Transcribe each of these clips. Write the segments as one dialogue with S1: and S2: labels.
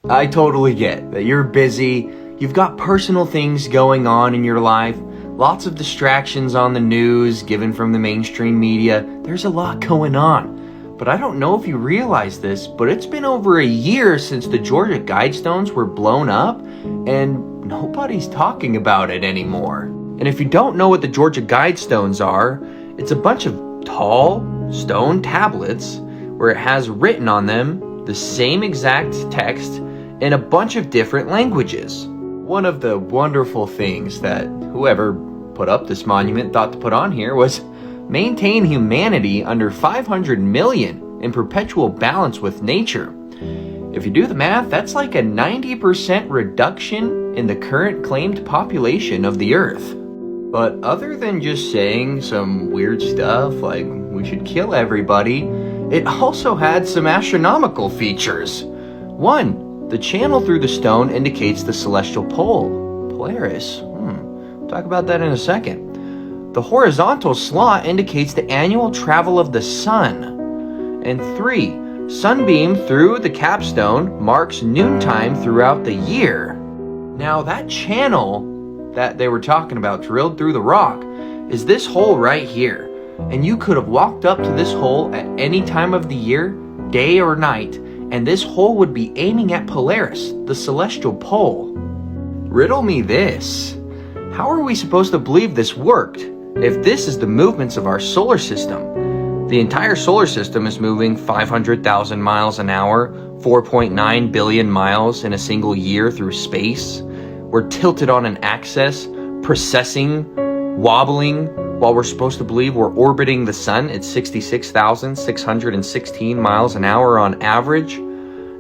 S1: I totally get that you're busy, you've got personal things going on in your life, lots of distractions on the news given from the mainstream media. There's a lot going on. But I don't know if you realize this, but it's been over a year since the Georgia Guidestones were blown up, and nobody's talking about it anymore. And if you don't know what the Georgia Guidestones are, it's a bunch of tall stone tablets where it has written on them the same exact text in a bunch of different languages. One of the wonderful things that whoever put up this monument thought to put on here was maintain humanity under 500 million in perpetual balance with nature. If you do the math, that's like a 90% reduction in the current claimed population of the Earth. But other than just saying some weird stuff like we should kill everybody, it also had some astronomical features. One, the channel through the stone indicates the celestial pole, Polaris. Talk about that in a second. The horizontal slot indicates the annual travel of the sun. And 3, sunbeam through the capstone marks noontime throughout the year. Now that channel that they were talking about drilled through the rock is this hole right here. And you could have walked up to this hole at any time of the year, day or night, and this hole would be aiming at Polaris, the celestial pole. Riddle me this. How are we supposed to believe this worked if this is the movements of our solar system? The entire solar system is moving 500,000 miles an hour, 4.9 billion miles in a single year through space. We're tilted on an axis, precessing, wobbling, while we're supposed to believe we're orbiting the sun at 66,616 miles an hour on average.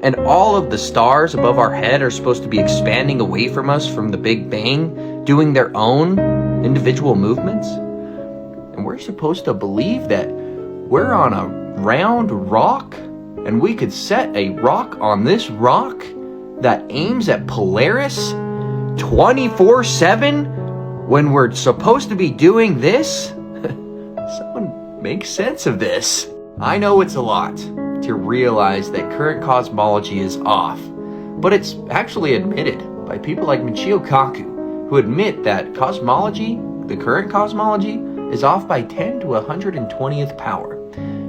S1: And all of the stars above our head are supposed to be expanding away from us from the Big Bang, doing their own individual movements. And we're supposed to believe that we're on a round rock, and we could set a rock on this rock that aims at Polaris 24/7 when we're supposed to be doing this? Someone make sense of this. I know it's a lot to realize that current cosmology is off, but it's actually admitted by people like Michio Kaku, who admit that cosmology, the current cosmology, is off by 10 to 120th power.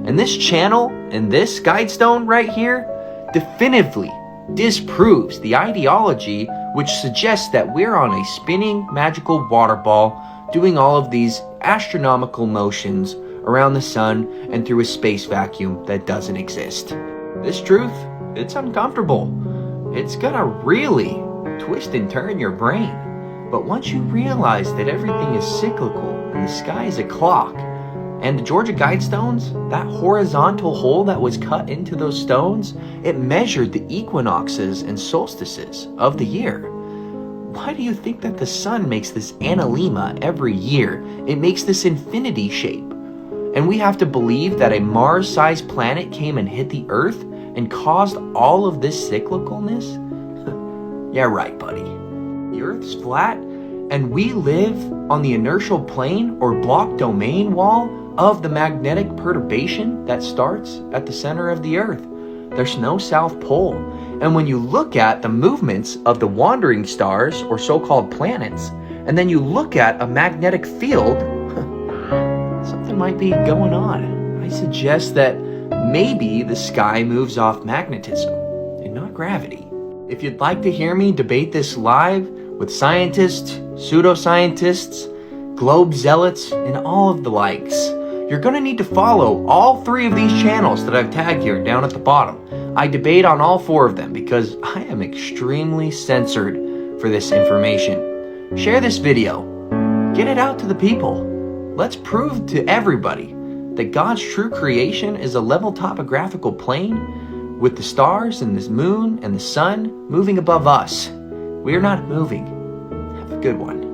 S1: And this channel and this guidestone right here definitively disproves the ideology which suggests that we're on a spinning magical water ball doing all of these astronomical motions around the sun and through a space vacuum that doesn't exist. This truth, it's uncomfortable. It's gonna really twist and turn your brain. But once you realize that everything is cyclical and the sky is a clock, and the Georgia Guidestones, that horizontal hole that was cut into those stones, it measured the equinoxes and solstices of the year. Why do you think that the sun makes this analemma every year? It makes this infinity shape. And we have to believe that a Mars-sized planet came and hit the Earth and caused all of this cyclicalness? Yeah, right, buddy. The Earth's flat, and we live on the inertial plane or block domain wall of the magnetic perturbation that starts at the center of the Earth. There's no South Pole. And when you look at the movements of the wandering stars, or so-called planets, and then you look at a magnetic field, something might be going on. I suggest that maybe the sky moves off magnetism and not gravity. If you'd like to hear me debate this live with scientists, pseudoscientists, globe zealots, and all of the likes, you're going to need to follow all 3 of these channels that I've tagged here down at the bottom. I debate on all 4 of them because I am extremely censored for this information. Share this video. Get it out to the people. Let's prove to everybody that God's true creation is a level topographical plane with the stars and the moon and the sun moving above us. We are not moving. Have a good one.